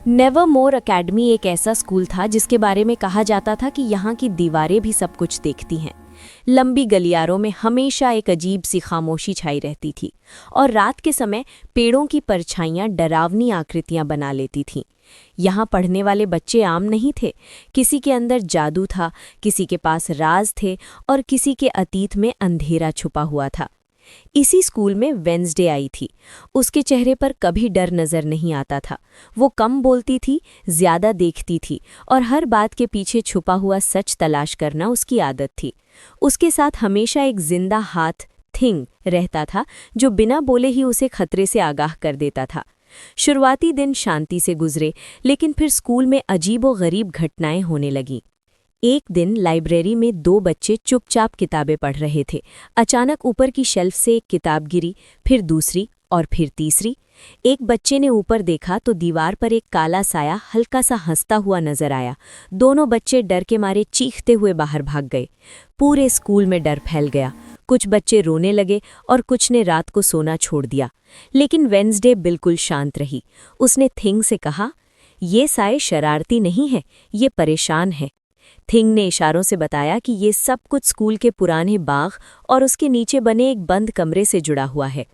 Never more academy एक ऐसा school था जिसके बारे में कहा जाता था कि यहाँ की दीवारें भी सब कुछ देखती हैं। लंबी गलियारों में हमेशा एक अजीब सी खामोशी छाई रहती थी और रात के समय पेड़ों की परछाइयाँ डरावनी आकृतियाँ बना लेती थीं। यहाँ पढ़ने वाले बच्चे आम नहीं थे। किसी के अंदर जादू था, किसी के पास राज थे और किसी के अतीत में अंधेरा छुपा हुआ था। इसी स्कूल में वेंसडे आई थी। उसके चेहरे पर कभी डर नजर नहीं आता था। वो कम बोलती थी, ज्यादा देखती थी और हर बात के पीछे छुपा हुआ सच तलाश करना उसकी आदत थी। उसके साथ हमेशा एक जिंदा हाथ थिंग रहता था जो बिना बोले ही उसे खतरे से आगाह कर देता था। शुरुआती दिन शांति से गुजरे, लेकिन फिर स्कूल में अजीबोगरीब घटनाएं होने लगीं। एक दिन लाइब्रेरी में दो बच्चे चुपचाप किताबें पढ़ रहे थे। अचानक ऊपर की शेल्फ से एक किताब गिरी, फिर दूसरी और फिर तीसरी। एक बच्चे ने ऊपर देखा तो दीवार पर एक काला साया हल्का सा हंसता हुआ नजर आया। दोनों बच्चे डर के मारे चीखते हुए बाहर भाग गए। पूरे स्कूल में डर फैल गया। कुछ बच्चे रोने लगे और कुछ ने रात को सोना छोड़ दिया। लेकिन वेंसडे बिल्कुल शांत रही। उसने थिंग से कहा, ये साए शरारती नहीं है, ये परेशान है। थिंग ने इशारों से बताया कि ये सब कुछ स्कूल के पुराने बाग और उसके नीचे बने एक बंद कमरे से जुड़ा हुआ है।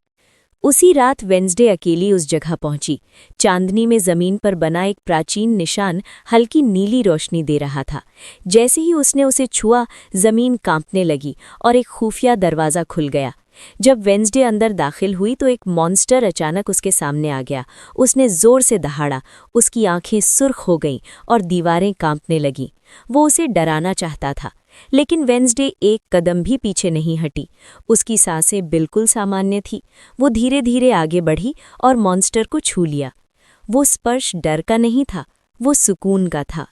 उसी रात वेंसडे अकेली उस जगह पहुंची। चांदनी में जमीन पर बना एक प्राचीन निशान हल्की नीली रोशनी दे रहा था। जैसे ही उसने उसे छुआ, जमीन कांपने लगी और एक खुफिया दरवाज़ा खुल गया। जब वेंसडे अंदर दाखिल हुई तो एक मॉन्स्टर अचानक उसके सामने आ गया। उसने जोर से दहाड़ा, उसकी आंखें सुर्ख हो गईं और दीवारें कांपने लगीं। वो उसे डराना चाहता था, लेकिन वेंसडे एक कदम भी पीछे नहीं हटी। उसकी सांसें बिल्कुल सामान्य थी। वो धीरे धीरे आगे बढ़ी और मॉन्स्टर को छू लिया। वो स्पर्श डर का नहीं था, वो सुकून का था।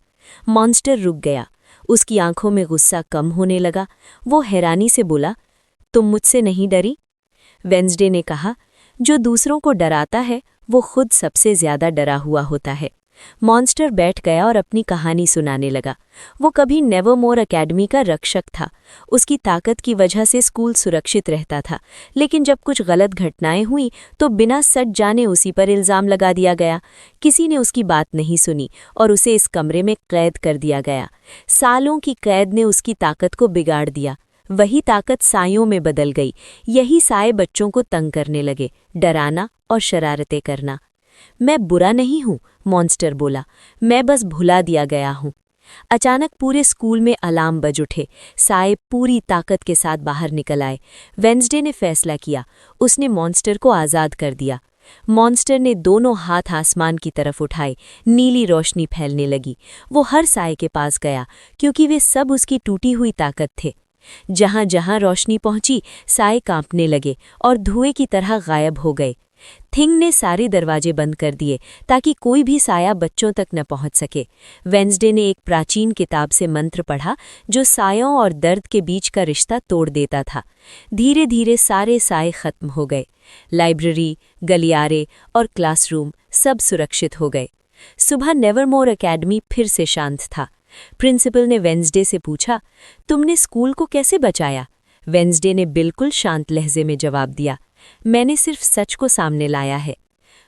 मॉन्स्टर रुक गया। उसकी आंखों में गुस्सा कम होने लगा। वो हैरानी से बोला, तुम मुझसे नहीं डरी? वेंसडे ने कहा, जो दूसरों को डराता है वो खुद सबसे ज्यादा डरा हुआ होता है। मॉन्स्टर बैठ गया और अपनी कहानी सुनाने लगा। वो कभी नेवर मोर अकेडमी का रक्षक था। उसकी ताकत की वजह से स्कूल सुरक्षित रहता था, लेकिन जब कुछ गलत घटनाएं हुई तो बिना सच जाने उसी पर इल्जाम लगा दिया गया। किसी ने उसकी बात नहीं सुनी और उसे इस कमरे में कैद कर दिया गया। सालों की कैद ने उसकी ताकत को बिगाड़ दिया। वही ताकत सायों में बदल गई। यही साए बच्चों को तंग करने लगे, डराना और शरारतें करना। मैं बुरा नहीं हूँ, मॉन्स्टर बोला, मैं बस भुला दिया गया हूँ। अचानक पूरे स्कूल में अलार्म बज उठे। साए पूरी ताकत के साथ बाहर निकल आए। वेंसडे ने फैसला किया। उसने मॉन्स्टर को आज़ाद कर दिया। मॉन्स्टर ने दोनों हाथ आसमान की तरफ उठाए। नीली रोशनी फैलने लगी। वो हर साए के पास गया, क्योंकि वे सब उसकी टूटी हुई ताकत थे। जहां जहां रोशनी पहुंची, साए कांपने लगे और धुएं की तरह गायब हो गए। थिंग ने सारे दरवाजे बंद कर दिए ताकि कोई भी साया बच्चों तक न पहुंच सके। वेंसडे ने एक प्राचीन किताब से मंत्र पढ़ा जो सायों और दर्द के बीच का रिश्ता तोड़ देता था। धीरे धीरे सारे साए खत्म हो गए। लाइब्रेरी, गलियारे और क्लासरूम सब सुरक्षित हो गए। सुबह नेवर मोर अकेडमी फिर से शांत था। प्रिंसिपल ने वेंसडे से पूछा, तुमने स्कूल को कैसे बचाया? वेंसडे ने बिल्कुल शांत लहजे में जवाब दिया, मैंने सिर्फ सच को सामने लाया है।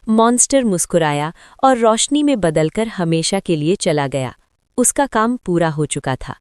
मॉन्स्टर मुस्कुराया और रोशनी में बदलकर हमेशा के लिए चला गया। उसका काम पूरा हो चुका था।